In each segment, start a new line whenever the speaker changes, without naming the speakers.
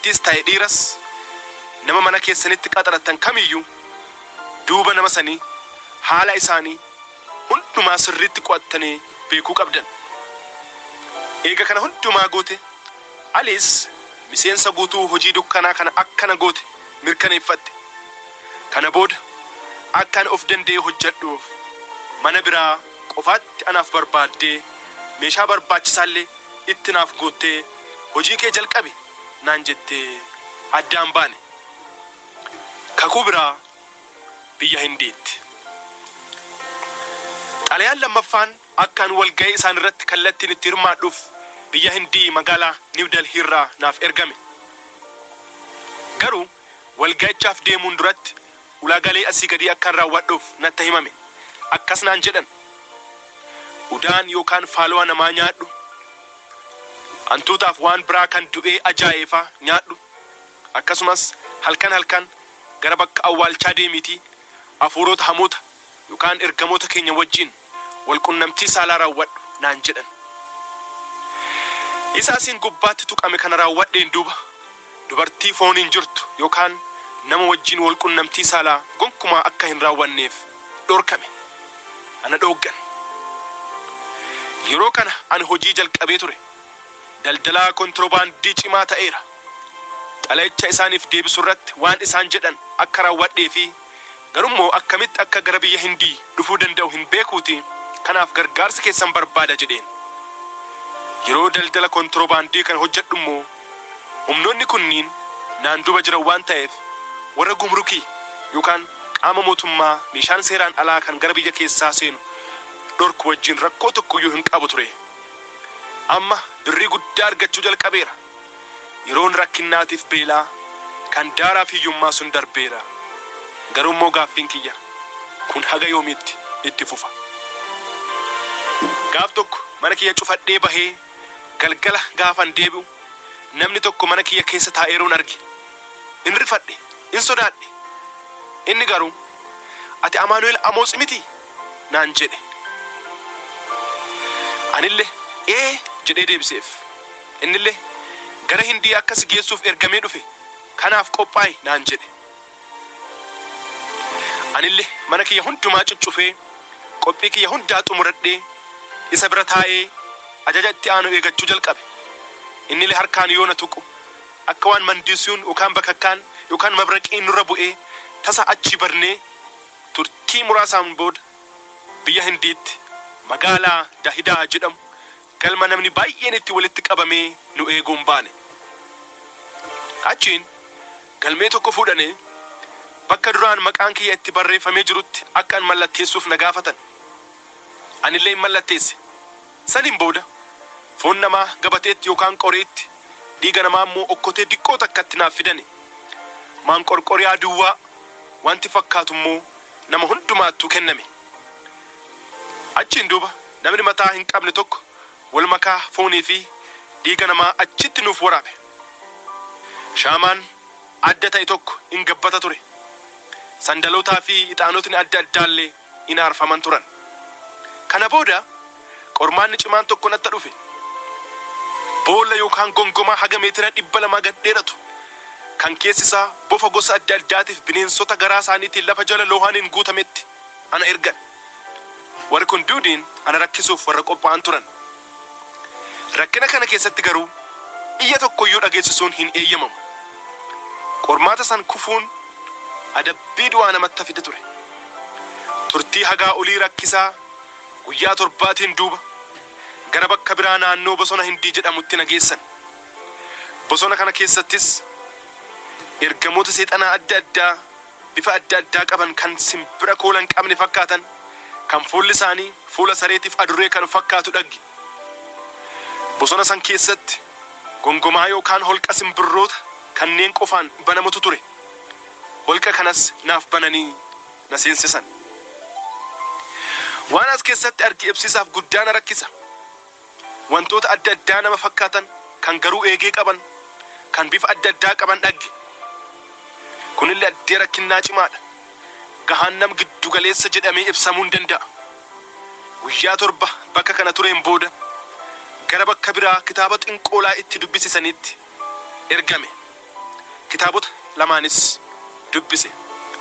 dubartiis ta'e dhiiras nama mana keessanitti qaxaratan kamiyyuu duuba nama sanii haala isaanii hundumaa sirriitti qo'attanii beekuu qabdan. Eega kana hundumaa goote Aliis miseensa guutuu hojii dukkanaa kana akkana goote mirkaneeffatte. Kana booda akkaan of danda'ee hojjedhuuf mana biraa qofaatti anaaf barbaaddee meeshaa barbaachisaallee itti naaf goottee hojii kee jalqabe naan jettee addaan baane. Kakuu biraa biyya Hindiitti. Xalayaan lammaffaan akkaan walga'ii isaan irratti kallattiin itti hirmaadhuuf biyya Hindii magaalaa New Delhi irraa naaf ergame. Garuu walga'ichaaf deemuun duratti ulaagaalee asii gadii akkaan raawwadhuuf natti himame. Akkas naan jedhan. Udaan yookaan faaloo namaa nyaadhu. Hantuutaaf waan biraa kan du'ee ajaa'eefaa nyaadhu. Akkasumas halkan gara bakka awwaalchaa deemiitii hafuurota hamoota yookaan ergamoota keenya wajjin walqunnamtii saalaa raawwadhu naan jedhan. Isaasiin gubbaatti tuqame kana raawwadheen duuba dubartii fooniin jirtu yookaan nama wajjin walqunnamtii saalaa gonkumaa akka hin raawwanneef dhorkame. Ana dhooggan. Yeroo kana ani hojii jalqabee ture. Daldalaa kontirobaandii cimaa ta'eera. Xalayicha isaaniif deebisuu irratti waan isaan jedhan akka raawwadhee fi garummoo akkamitti akka gara biyya Hindii dhufuu danda'u hin beekuuti. Kanaaf gargaarsa keessan barbaada jedheen. Yeroo daldala kontirobaandii kana hojjedhu immoo humnoonni kunniin naan duba jiran waan ta'eef warra gumrukii yookaan qaama mootummaa meeshaan seeraan alaa kan gara biyya keessaa seenu dhorku wajjin rakkoo tokkoyyuu hin qabu ture. Amma birrii guddaa argachuu jalqabeera. Yeroon rakkinnaatiif beelaa kan daaraa fi hiyyummaa sun darbeera. Garuu immoo gaaffiin kiyya kun haga yoomiitti itti fufa. Gaaf tokko mana kiyya cufadhee bahee galgala gaafan deebi'u namni tokko mana kiyya keessa taa'eeruun arge. In rifadhe, in sodaadhe. Inni garuu ati Amaanu'eel Amoos miti naan jedhe. Anillee jedhee deebiseef. Innillee gara Hindii akkas geessuuf ergamee dhufe kanaaf qophaa'i naan jedhe. Anillee mana kiyya hundumaa cuccufee qophii kiyya hundaa xumuradhee isa bira taa'ee ajaja itti aanu eegachuu jalqabe. Innillee harkaan yoo na tuqu akka waan mandiisuun yookaan bakakkaan yookaan mabraqiin nurra bu'ee tasa achi barnee turtii muraasaan booda biyya Hindiitti magaalaa Dahidaa jedhamu galma namni baay'een itti walitti qabamee nu eeguun baane. Achiin galmee tokko fuudhanee bakka duraan maqaan kiyya itti barreeffamee jirutti akka an mallatteessuuf na gaafatan. Anillee hin mallatteesse. Saniin booda foon namaa gabateetti yookaan qoreetti dhiiga namaa immoo okkotee diqqoo takkatti naaf fidane. Maan qorqoriyaa duwwaa wanti fakkaatu immoo nama hundumaattuu kenname. Achiin duuba namni mataa hin qabne tokko wal makaa foonii fi dhiiga namaa achitti nuuf waraabe. Shaamaan adda ta'e tokko hin gabbata ture. Sandalootaa fi ixaanotni adda addaallee in aarfaman turan. Kana booda qormaanni cimaan tokko natti dhufe. Boolla yookaan gongomaa haga meetira 200 gad dheeratu kan keessi isaa bofa gosa adda addaatiif bineensota garaa isaaniitiin lafa jala loohaaniin guutametti ana ergan. Warri kun duudiin ana rakkisuuf warra qophaa'an turan. Rakkina kana keessatti garuu iyya tokkoyyuu dhageessisuun hin eeyyamamu. Qormaata san kufuun adabbii du'aa namatti fide ture. Turtii hagaa olii rakkisaa guyyaa 7 duuba gara bakka biraa naannoo bosona Hindii jedhamutti na geessan. Bosona kana keessattis ergamoota seexanaa adda addaa bifa adda addaa qaban kan simbira koolan qabne fakkaatan kan fuulli isaanii fuula sareetiif adurree kan fakkaatu dhagge. Bosona san keessatti gongomaa yookaan holqa simbirroota kanneen qofaan banamutu ture. Holqa kanas naaf bananii na seensisan. Waan as keessatti argi ibsisaaf guddaa na rakkisa. Wantoota adda addaa nama fakkaatan kan garuu eegee qaban kan bifa adda addaa qaban dhagge. Kunillee addee rakkinnaa cimaadha. Gahaannam giddu galeessa jedhamee ibsamuu hin danda'a. Guyyaa 7 bakka kana tureen booda gara bakka biraa kitaaba xinqoolaa itti dubbisisanitti ergame. kitaabota lamaanis dubbise.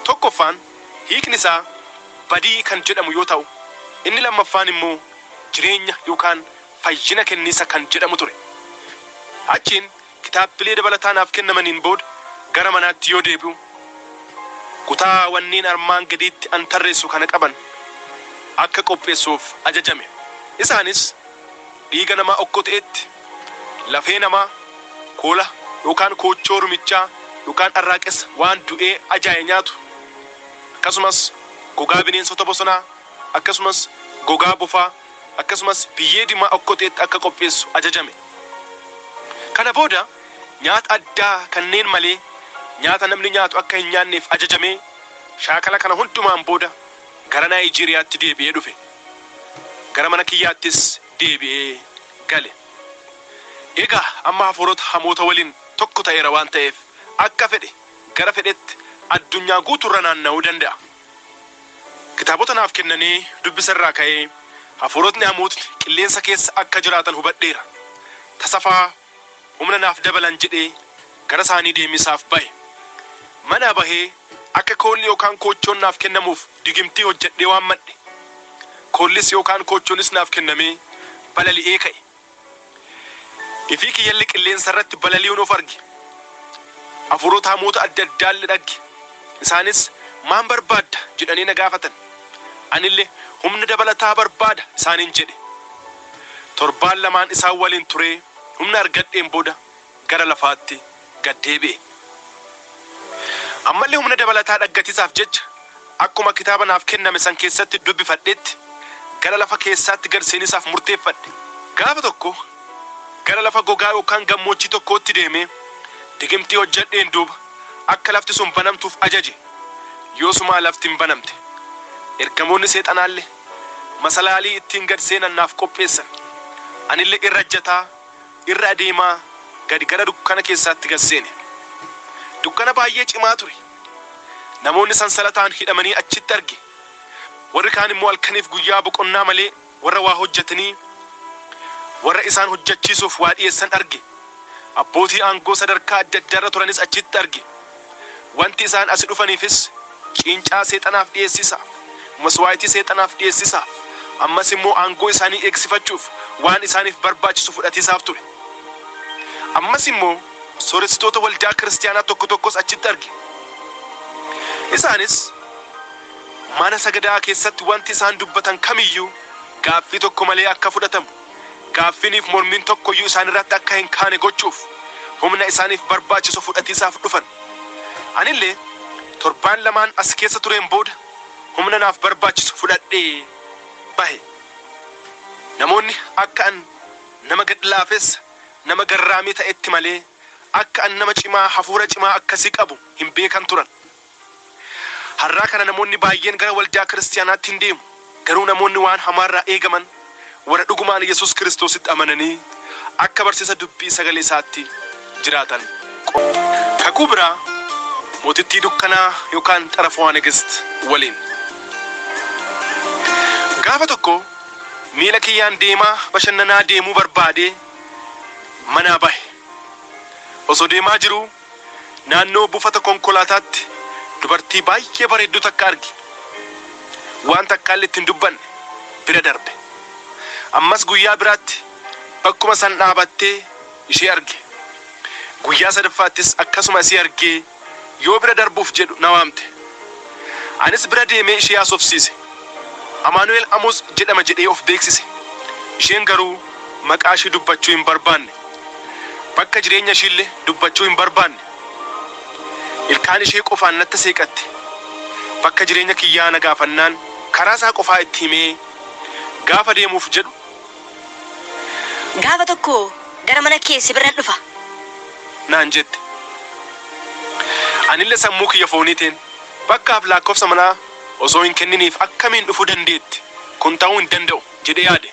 Tokkoffaan hiikni isaa badii kan jedhamu yoo ta'u, inni lammaffaan immoo jireenya yookaan fayyina kenniisa kan jedhamu ture. Achiin kitaabbilee dabalataa naaf kennamaniin booda gara manaatti yoo deebi'u, kutaa wanneen armaan gadiitti an tarreessu kana qaban akka qopheessuuf ajajame. Isaanis dhiiga namaa okkoteetti, lafee namaa, koola yookaan koochoo rumichaa yookaan arraaqessa waan du'ee ajaaye nyaatu, akkasumas gogaa bineensota bosonaa, akkasumas gogaa bofaa, akkasumas biyyee diimaa okkoteetti akka qopheessu ajajame. Kana booda nyaata addaa kanneen malee nyaata namni nyaatu akka hin nyaanneef ajajamee shaakala kana hundumaan booda gara Naayijeriyaatti deebi'ee dhufe. Gara mana kiyyaattis deebi'ee gale. Egaa amma hafuurota hamoota waliin tokko ta'eera waan ta'eef akka fedhe gara fedhetti addunyaa guutuurra naanna'uu danda'a. Kitaabota naaf kennanii dubbisarraa ka'ee hafuurotni hamootni qilleensa keessa akka jiraatan hubadheera. Tasafaa humna naaf dabalan jedhee gara isaanii deemisaaf bahe. Mana bahee akka koolli yookaan koochoon naaf kennamuuf digimtii hojjedhee waan madhe. Koollis yookaan koochoonis naaf kennamee balali'ee ka'e. Ifii kiyyalli qilleensa irratti balali'uun of arge. Hafuurota hamoota adda addaallee dhagge. Isaanis maan barbaadda jedhanii na gaafatan. Anillee humna dabalataa barbaada isaaniin jedhe. Torbaan lamaan isaan waliin turee humna argadheen booda gara lafaatti gad deebi'e. Ammallee humna dabalataa dhaggatisaaf jecha akkuma kitaaba naaf kenname san keessatti dubbifadheetti gara lafa keessaatti gad seenisaaf murteeffadhe. Gaafa tokko gara lafa gogaa yookaan gammoojjii tokkootti deemee digimtii hojjedheen duuba akka lafti sun banamtuuf ajaje. Yoosumaa lafti hin banamte. Ergamoonni seexanaallee masalaalii ittiin gad seenan naaf qopheessan. Anillee irra ejjataa, irra adeemaa gadi gara dukkana keessaatti gad seene. Dukkana baay'ee cimaa ture. Namoonni sansalataan hidhamanii achitti arge. Warri kaan immoo halkaniif guyyaa boqonnaa malee warra waa hojjetanii warra isaan hojjechiisuuf waa dhiyeessan arge. Abbootii aangoo sadarkaa adda addaarra turanis achitti arge. Wanti isaan as dhufaniifis ciincaa seexanaaf dhiyeessisa, maswaayitii seexanaaf dhiyeessisa, ammas immoo aangoo isaanii eegsifachuuf waan isaaniif barbaachisu fudhatiisaaf ture. Ammas immoo sooressitoota waldaa kiristaanaa tokko tokkos achitti arge. Isaanis mana sagadaa keessatti wanti isaan dubbatan kamiyyuu gaaffii tokko malee akka fudhatamu, gaaffiiniif mormiin tokkoyyuu isaan irratti akka hin kaane gochuuf humna isaaniif barbaachisu fudhatiisaaf dhufan. Anillee torbaan lamaan as keessa tureen booda humna naaf barbaachisu fudhadhee bahe. Namoonni akka an nama gadlaafessa, nama garraamii ta'etti malee akka an nama cimaa hafuura cimaa akkasii qabu hin beekan turan. Har'aa kana namoonni baay'een gara waldaa kiristaanaatti hin deemu. Garuu namoonni waan hamaarraa eegaman warra dhugumaan Yesuus Kiristoositti amananii akka barsiisa dubbii sagalee isaatti jiraatan. Kakuu biraa mootittii dukkanaa yookaan xarafaa negist waliin. Gaafa tokko miila kiyyaan deemaa bashannanaa deemuu barbaadee manaa bahe. Osoo deemaa jiruu naannoo buufata konkolaataatti dubartii baay'ee bareedduu takka arge. Waan takkaallee ittiin dubbanne bira darbe. Ammas guyyaa biraatti bakkuma san dhaabattee ishee arge. Guyyaa sadaffaattis akkasuma ishee argee yoo bira darbuuf jedhu na waamte. Anis bira deemee ishee haasofsiise. Amaanu'eel Amoos jedhama jedhee of beeksise. Isheen garuu maqaa ishee dubbachuu hin barbaanne. Bakka jireenya isheellee dubbachuu hin barbaanne. Ilkaan ishee qofaan natti seeqatte. Bakka jireenya kiyyaa na gaafannaan karaa isaa qofaa itti himee gaafa deemuuf jedhu.
Gaafa tokko gara mana kee si biraan dhufa
naan jette. Anillee sammuu kiyya fooniitiin bakkaaf lakkoofsa manaa osoo hin kenniniif akkamiin dhufuu dandeetti? Kun ta'uu hin danda'u jedhee yaade.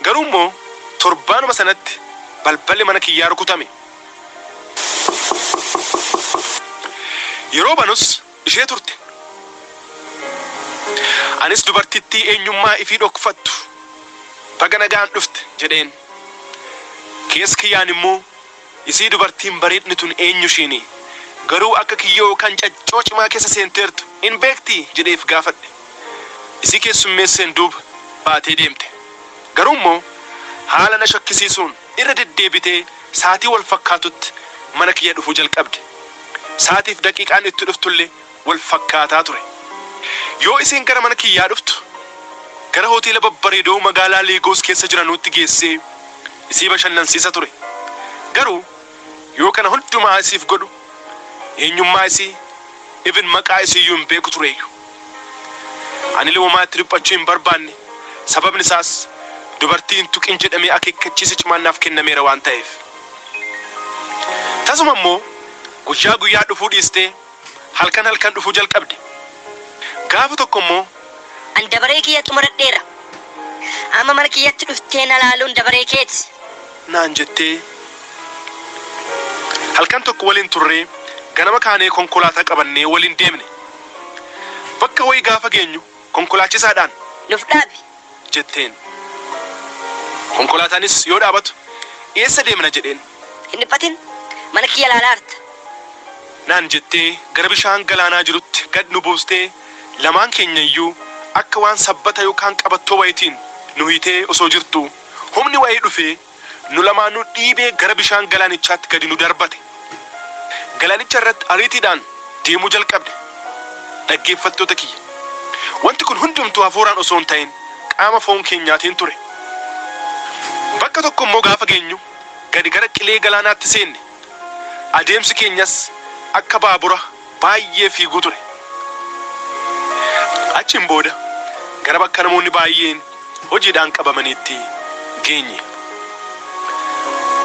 Garuu immoo torbaanuma sanatti balballi mana kiyyaa rukutame. Yeroo banus ishee turte. Anis dubartittii eenyummaa ifii dhokfattu baga nagaan dhufte jedheen. Keessa kiyyaan immoo isii dubartiin bareedni tun eenyu ishiini? garuu akka kiyyoo kan caccoo cimaa keessa seenteertu in beektii jedheef gaafadhe. Isii keessummeesseen duuba baatee deemte. Garuu immoo haala na shakkisiisuun irra deddeebitee saatii wal fakkaatutti mana kiyya dhufuu jalqabde. Saatiif daqiiqaan itti dhuftullee wal fakkaataa ture. Yoo isiin gara mana kiyyaa dhuftu gara hoteela babbareedoo magaalaa Leegoos keessa jiranutti geessee isii bashannansiisa ture. Garuu yoo kana hundumaa isiif godhu eenyummaa isii even maqaa isiiyyuu hin beeku tureeyyu. Ani lewumaatti dhiphachuu hin barbaanne, sababni isaas dubartiin tuqin jedhamee akeekkachiisa cimaan naaf kennameera waan ta'eef. Tasuma immoo guyyaa dhufuu dhiistee halkan dhufuu jalqabde. Gaafa tokko immoo
An dabaree kiyya xumuradheera. Amma mana kiyyatti dhuftee na laaluun dabaree keeti
naan jettee. Halkan tokko waliin turree ganama kaanee konkolaataa qabannee waliin deemne. Bakka wayii gaafa geenyu konkolaachisaadhaan
nuuf dhaabi
jetteen. Konkolaataanis yoo dhaabatu eessa deemna jedheen.
Hin dhiphatin mana kiyya laalaa harta
naan jettee gara bishaan galaanaa jirutti gad nu buustee lamaan keenya iyyuu akka waan sabbata yookaan qabattoo wayitiin nu hiitee osoo jirtu humni wayii dhufee nu lamaanuu dhiibee gara bishaan galaanichaatti gadi nu darbate. Galaanicha irratti ariitiidhaan deemuu jalqabde. Dhaggeeffattoota kiyya, wanti kun hundumtuu hafuuraan osoo hin ta'in qaama foon keenyaatiin ture. Bakka tokko immoo gaafa geenyu gadi gara qilee galaanaatti seenne. Adeemsi keenyas akka baabura baay'ee fiiguu ture. Achiin booda gara bakka namoonni baay'een hojiidhaan qabamaniitti geenye.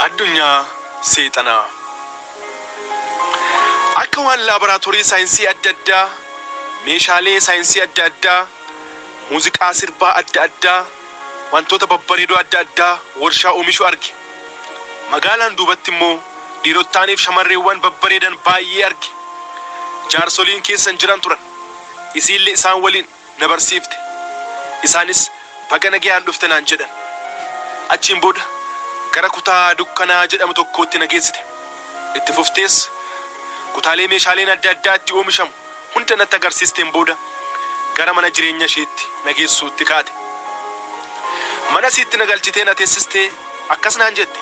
Addunyaa seexanaa. Akka waan laaboraatoorii saayinsii adda addaa, meeshaalee saayinsii adda addaa, muuziqaa sirbaa adda addaa, wantoota babbareedoo adda addaa warshaa oomishuu arge. Magaalaan duubatti immoo dhiirotaaniif shamarreewwan babbareedan baay'ee arge. Jaarsoliin keessan jiran turan. Isiillee isaan waliin na barsiifte. Isaanis baga nagayaan dhufte naan jedhan. Achiin booda gara kutaa dukkanaa jedhamu tokkootti na geessite. Itti fuftees kutaalee meeshaaleen adda addaa itti oomishamu hunda natti agarsiisteen booda gara mana jireenya isheetti na geessuutti kaate. Mana isiitti na galchitee na teessistee akkas naan jette.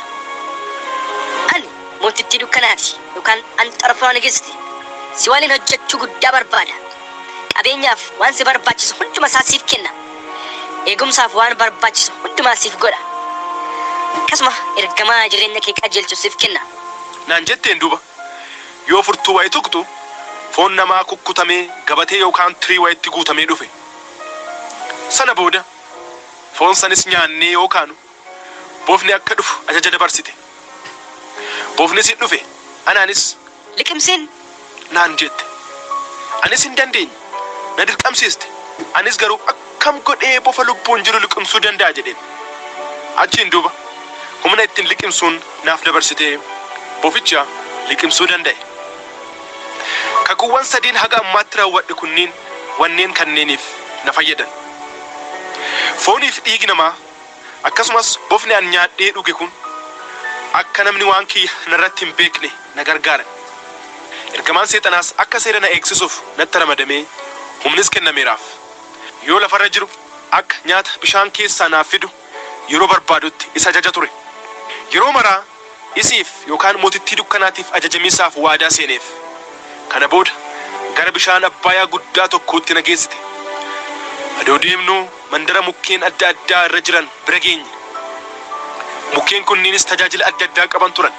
Ani mootittii dukkanaati yookaan an xarafaa nageessiti. Si waliin hojjechuu guddaa barbaada. Qabeenyaaf waan si barbaachisu hunduma isaa siif kenna. Eegumsaaf waan barbaachisu hundumaa siif godha. Akkasuma ergamaa jireenya kee qajeelchu siif kenna
naan jetteen duuba. Yoo furtuu wayii tuqxu foon namaa kukkutamee gabatee yookaan tirii wayitti guutamee dhufe. Sana booda foon sanis nyaannee yookaan boofni akka dhufu ajaja dabarsite. Boofni si dhufe anaanis
liqimsiin
naan jette. Anis hin dandeenye na dirqamsiiste. Anis garuu akkam godhee bofa lubbuun jiru liqimsuu danda'a jedheen. Achiin duuba humna ittiin liqimsuun naaf dabarsitee boficha liqimsuu danda'e. Kakuuwwan sadiin haga ammaatti raawwadhe kunniin wanneen kanneeniif na fayyadan. Fooniif dhiigi namaa akkasumas bofni an nyaadhee dhuge kun akka namni waan kiyya narratti hin beekne na gargaaran. Ergamaan seexanaas akka seera na eegsisuuf natti ramadamee humnis kennameeraaf. Yoo lafarra jiru akka nyaata bishaan keessaa naaf fidu yeroo barbaadutti isa ajaja ture. Yeroo maraa isiif yookaan mootittii dukkanaatiif ajajamiisaaf waadaa seeneef. Kana booda gara bishaan Abbayyaa guddaa tokkootti na geessite. Adoo deemnuu mandara mukkeen adda addaa irra jiran bira geenye. Mukkeen kunniinis tajaajila adda addaa qaban turan.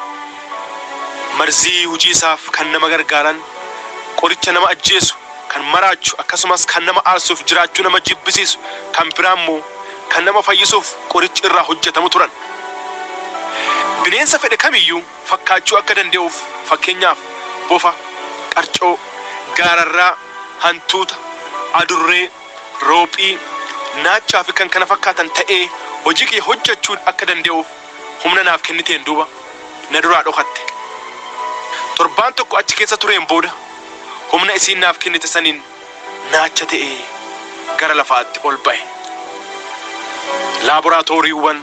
Marzii hojiisaaf kan nama gargaaran, qoricha nama ajjeesu, kan maraachu akkasumas kan nama aarsuuf jiraachuu nama jibbisiisu, kan biraa immoo kan nama fayyisuuf qorichi irraa hojjetamu turan. Bineensa fedhe kamiyyuu fakkaachuu akka danda'uuf fakkeenyaaf bofa, qarcoo, gaararraa, hantuuta, adurree, roophii, naachaa fi kan kana fakkaatan ta'ee hojii kee hojjechuu akka danda'uuf humna naaf kenniteen duuba na duraa dhokatte. Torbaan tokko achi keessa tureen booda humna isiin naaf kennite saniin naacha ta'ee gara lafaatti ol ba'e. Laaboraatooriiwwan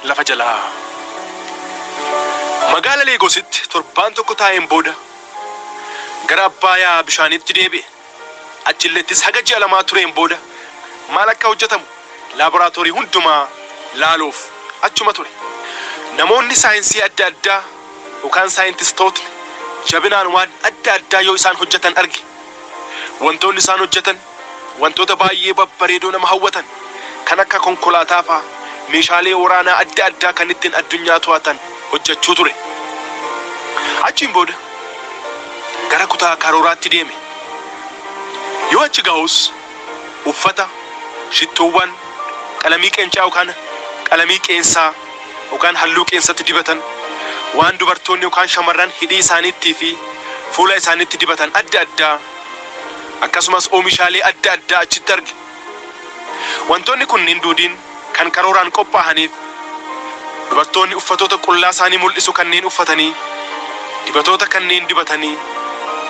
lafa jalaa. Magaala Leegositti torbaan tokko taa'een booda gara Abbayaa bishaanitti deebi'e. Achillettis haga ji'a lamaa tureen booda maal akka hojjetamu laaboraatoorii hundumaa laaluuf achuma ture. Namoonni saayinsii adda addaa yookaan saayintistootni jabinaan waan adda addaa yoo isaan hojjetan arge. Wantoonni isaan hojjetan wantoota baay'ee babbareedoo nama hawwatan kan akka konkolaataa fa'aa meeshaalee waraanaa adda addaa kan ittiin addunyaa to'atan hojjechuu ture. Achiin booda gara kutaa karooraatti deeme. Yoo achi ga'us uffata, shittoowwan, qalamii qeencaa yookaan qalamii qeensaa yookaan halluu qeensatti dibatan waan dubartoonni yookaan shamarran hidhii isaaniitti fi fuula isaaniitti dibatan adda addaa akkasumas oomishaalee adda addaa achitti arge. Wantoonni kunniin duudiin kan karooraan qophaa'aniif dubartoonni uffatoota qullaa isaanii mul'isu kanneen uffatanii dibatoota kanneen dibatanii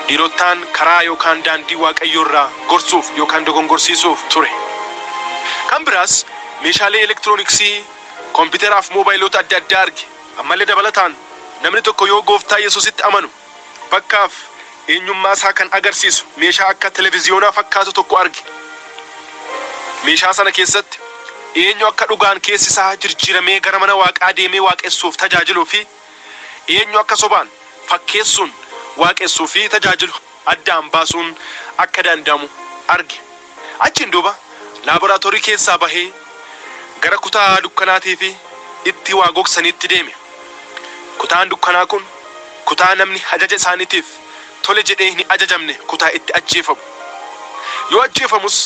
dhiirotaan karaa yookaan daandii waaqayyoo irraa gorsuuf yookaan dogongorsiisuuf ture. Kan biraas meeshaalee elektirooniksii kompiitaraaf moobaayilota adda addaa arge. Ammallee dabalataan namni tokko yoo gooftaa Yesuusitti amanu bakkaaf eenyummaa isaa kan agarsiisu meeshaa akka televiziyoonaa fakkaatu tokko arge. Meeshaa sana keessatti eenyu akka dhugaan keessi isaa jijjiiramee gara mana waaqaa deemee waaqessuuf tajaajiluu fi eenyu akka sobaan fakkeessuun waaqessuu fi tajaajilu addaan baasuun akka danda'amu arge. Achiin duuba laaboraatoorii keessaa bahee gara kutaa dukkanaatii fi itti waa gogsaniitti deeme. Kutaan dukkanaa kun kutaa namni ajaja isaaniitiif tole jedhee hin ajajamne kutaa itti ajjeefamu. Yoo ajjeefamus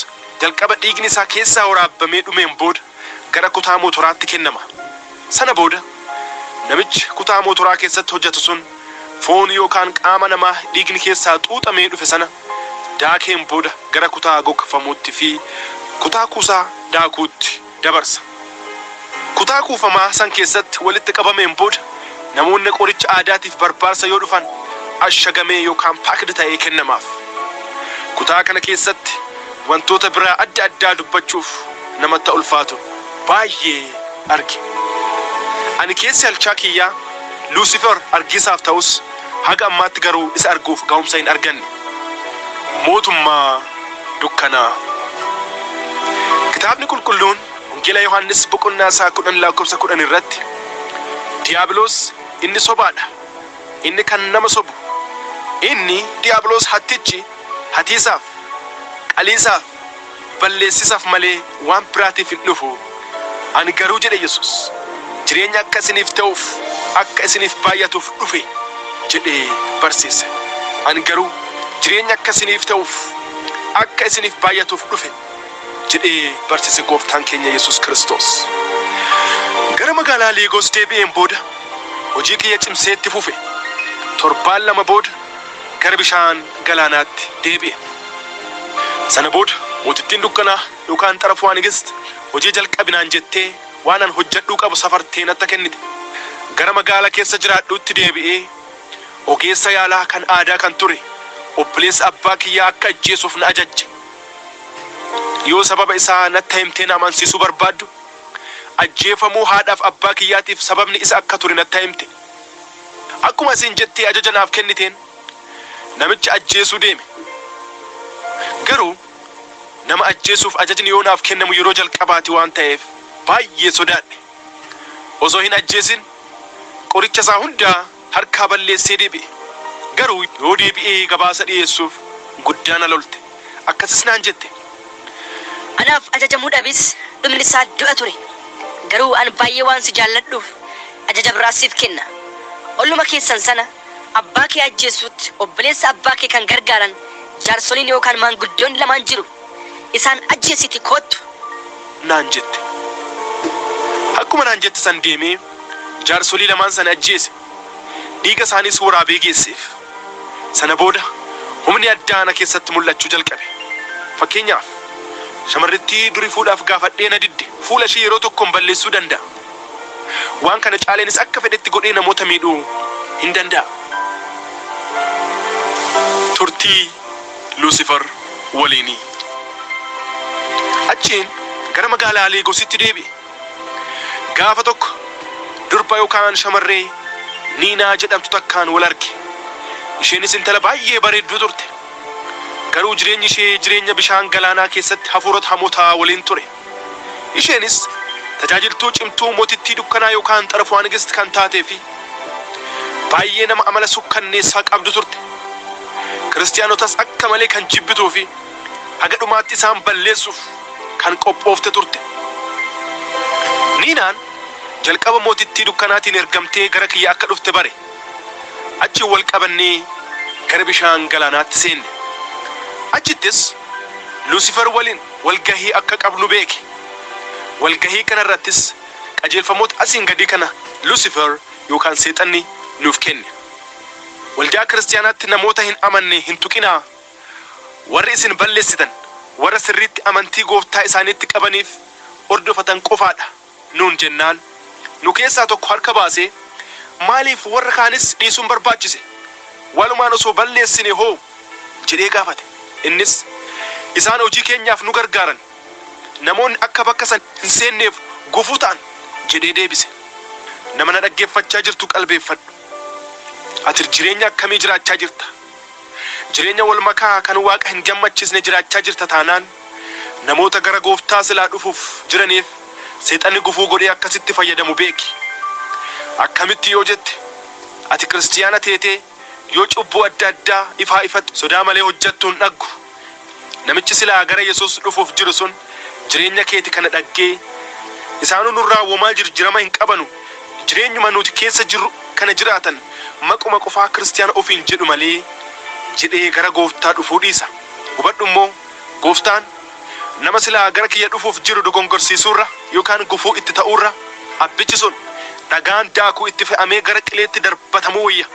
jalqaba dhiigni isaa keessaa waraabamee dhumeen booda gara kutaa mootoraatti kennama. Sana booda namichi kutaa mootoraa keessatti hojjetu sun foon yookaan qaama namaa dhiigni keessaa xuuxamee dhufe sana daakeen booda gara kutaa gogfamuutti fi kutaa kuusaa daakuutti dabarsa. Kutaa kuufamaa san keessatti walitti qabameen booda namoonni qoricha aadaatiif barbaarsa yoo dhufan ashagamee yookaan paakdi ta'ee kennamaaf. Kutaa kana keessatti wantoota biraa adda addaa dubbachuuf namatti ulfaatu baay'ee arge. Ani keessi halchaa kiyyaa Lucifer argisaaf ta'us haga ammaatti garuu isa arguuf ga'umsa hin arganne. Mootummaa dukkanaa. Kitaabni qulqulluun Wangeela Yohaannis boqonnaa isaa 10 irratti Diiyaabiloos inni sobaadha. Inni kan nama sobu. Inni Diiyaabiloos hattichi hatiisaaf, qaliisaaf, balleessisaaf malee waan biraatiif hin dhufu. Ani garuu jedhe Yesuus jireenya akka isiniif ta'uuf akka isiniif baay'atuuf dhufe jedhee barsiise. Ani garuu jireenya akka isiniif ta'uuf akka isiniif baay'atuuf dhufe jedhee barsiise gooftaan keenya Yesuus Kiristoos. Gara magaalaa Leegos deebi'een booda hojii kiyya cimsee itti fufe. Torbaan 2 booda gara bishaan galaanaatti deebi'e. Sana booda mootittiin dukkanaa yookaan xarafuu Anigist hojii jalqabinaan jettee waan an hojjedhuu qabu safartee natti kennite. Gara magaalaa keessa jiraadhuutti deebi'ee ogeessa yaalaa kan aadaa kan ture obboleessa abbaa kiyyaa akka ajjeesuuf na ajajje. Yoo sababa isaa natti himtee na amansiisuu barbaaddu ajjeefamuu haadhaaf abbaa kiyyaatiif sababni isa akka ture natti himte. Akkuma isin jettee ajaja naaf kenniteen namicha ajjeesuu deeme. Garuu nama ajjeesuuf ajajni yoo naaf kennamu yeroo jalqabaati waan ta'eef baay'ee sodaadhe. Osoo hin ajjeesin qoricha isaa hundaa harkaa balleessee deebi'e. Garuu yoo deebi'ee gabaasa dhiyeessuuf guddaan alolte. Akkasis naan jette.
Anaaf ajajamuu dhabis dhumni isaa du'a ture. Garuu an baay'ee waan si jaalladhuuf ajaja biraa siif kenna. Olluma keessan sana abbaa kee ajjeesuutti obboleessa abbaa kee kan gargaaran jaarsoliin yookaan maanguddoonni lamaan jiru. Isaan ajjeesiti kootu
naan jette. Akkuma naan jette san deemee jaarsolii lamaan sana ajjeese. Dhiiga isaaniis waraabee geesseef. Sana booda humni addaana keessatti mul'achuu jalqabe. Fakkeenyaaf shamarrittii durii fuudhaaf gaafadhee na didde fuula ishee yeroo tokkoon balleessuu danda'a. Waan kana caaleenis akka fedhetti godhee namoota miidhuu hin danda'a. Turtii Lucifer waliinii. Achiin gara magaalaa Leegositti deebi'e. Gaafa tokko durba yookaan shamarree Niinaa jedhamtu takkaan wal arge. Isheenis intala baay'ee bareedduu turte. Garuu jireenyi ishee jireenya bishaan galaanaa keessatti hafuurota hamootaa waliin ture. Isheenis tajaajiltuu cimtuu mootittii dukkanaa yookaan xarafuu Anigist kan taatee fi baay'ee nama amala sukkanneessaa qabdu turte. Kiristaanotas akka malee kan jibbituu fi haga dhumaatti isaan balleessuuf kan qophoofte turte. Niinaan jalqaba mootittii dukkanaatiin ergamtee gara kiyya akka dhufte bare. Achi wal qabannee gara bishaan galaanaatti seenne. Achittis Lucifer waliin walgahii akka qabnu beeke. Walgahii kanarrattis qajeelfamoota asiin gadii kana Lucifer yookaan seexanni nuuf kenne. Waldaa kiristaanaatti namoota hin amanne hin tuqinaa. Warri isin balleessitan warra sirriitti amantii gooftaa isaaniitti qabaniif hordofatan qofaadha nuun jennaan. Nu keessaa tokko harka baasee maaliif warra kaanis dhiisuun barbaachise? Walumaan osoo balleessine hoo jedhee gaafate. Innis isaan hojii keenyaaf nu gargaaran. Namoonni akka bakka san hin seenneef gufuu ta'an jedhee deebise. Nama na dhaggeeffachaa jirtu qalbeeffadhu. Ati jireenya akkamii jiraachaa jirta? Jireenya wal makaa kan Waaqa hin gammachiisne jiraachaa jirta taanaan namoota gara gooftaa silaa dhufuuf jiraniif seexanni gufuu godhee akkasitti fayyadamu beeki. Akkamitti yoo jette ati kiristiyaana teetee yoo cubbuu adda addaa ifaa ifatti sodaa malee hojjettuun dhaggu. Namichi silaa gara Yesuus dhufuuf jiru sun jireenya keeti kana dhaggee isaanuu nurraa womaa jirjirama hin qabanu jireenyuma nuti keessa jirru kana jiraatan maquma qofaa kiristiyaana ofiin jedhu malee jedhee gara gooftaa dhufuu dhiisa. Hubadhu immoo gooftaan nama silaa gara kiyya dhufuuf jiru dogongorsiisuurra yookaan gufuu itti ta'uurra abbichi sun dhagaan daakuu itti fe'amee gara qileetti darbatamuu wayya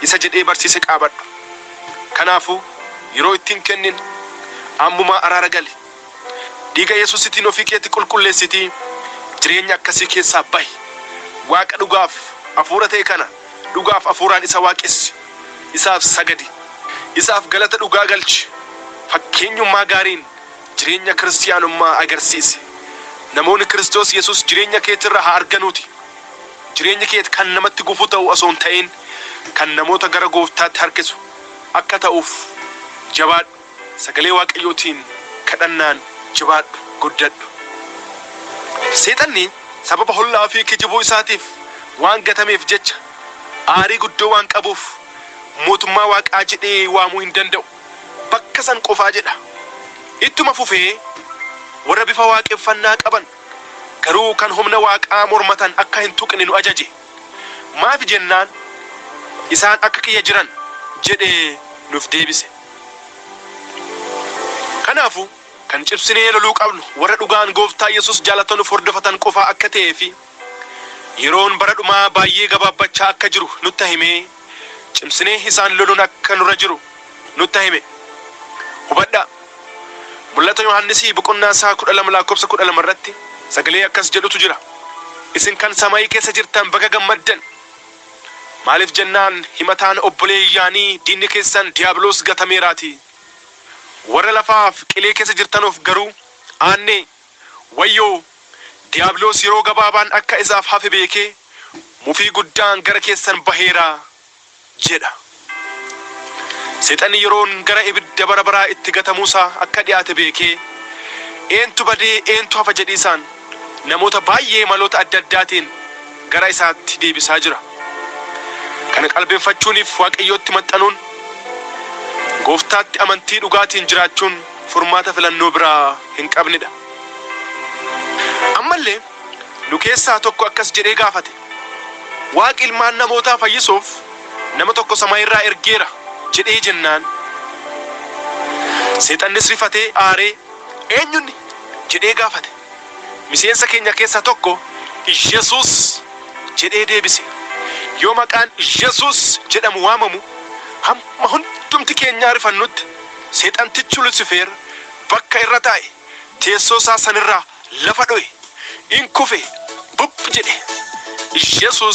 isa jedhee barsiise qaabadhu. Kanaafuu yeroo ittiin kennin ammumaa araara gali. Dhiiga Yesuusitiin ofii keetti qulqulleessitii jireenya akkasii keessaa bahi. Waaqa dhugaaf hafuura ta'e kana dhugaaf hafuuraan isa waaqessi. Isaaf sagadi. Isaaf galata dhugaa galchi. Fakkeenyummaa gaariin jireenya kiristiyaanummaa agarsiise. Namoonni Kiristoos Yesuus jireenya keetirraa haa arganuuti. Jireenya keet kan namatti gufuu ta'u osoo hin ta'in kan namoota gara gooftaatti harkisu akka ta'uuf jabaadhu. Sagalee Waaqayyootiin kadhannaan jabaadhu guddadhu. Seexanni sababa hollaa fi kijibuu isaatiif waan gatameef jecha aarii guddoo waan qabuuf mootummaa Waaqaa jedhee waamuu hin danda'u. Bakka san qofaa jedha. Ittuma fufee warra bifa waaqeffannaa qaban garuu kan humna Waaqaa mormatan akka hin tuqne nu ajaje. Maaf jennaan isaan akka kiyya jiran jedhee nuuf deebise. Kanaafuu kan cibsinee loluu qabnu warra dhugaan gooftaa Yesuus jaalatanuuf hordofatan qofaa akka ta'ee fi yeroon bara dhumaa baay'ee gabaabbachaa akka jiru nutti himee cimsinee isaan loluun akka nurra jiru nutti hime. Hubadhaa. Mul'ata Yohaannisii boqonnaa 12:12 irratti sagalee akkas jedhutu jira. Isin kan samaayii keessa jirtan baga gammaddan. Maaliif jennaan himataan obboleeyyaanii diinni keessan diiyaabiloos gatameeraatii. Warra lafaaf qilee keessa jirtanuuf garuu aanne wayyoo diiyaabiloos yeroo gabaabaan akka isaaf hafe beekee mufii guddaan gara keessan baheera jedha. Seexanni yeroon gara ibidda bara baraa itti gatamuusaa akka dhiyaate beekee eentu badee eentu hafa jedhiisaan namoota baay'ee maloota adda addaatiin gara isaatti deebisaa jira. Kana qalbeeffachuuniif Waaqayyootti maxxanuun gooftaatti amantii dhugaatiin jiraachuun furmaata filannoo biraa hin qabnedha. Ammallee nu keessaa tokko akkas jedhee gaafate. Waaqi ilmaan namootaa fayyisuuf nama tokko samaayirraa ergeera jedhee jennaan. Seexannis rifatee aaree eenyunni jedhee gaafate. Miseensa keenya keessaa tokko Yesuus jedhee deebise. Yoo maqaan Yesuus jedhamu waamamu hamma hundumti keenyaa rifannutti seexantichi Lucifer bakka irra taa'e teessoo isaa sanirraa lafa dho'e in kufe bup jedhe. Yesuus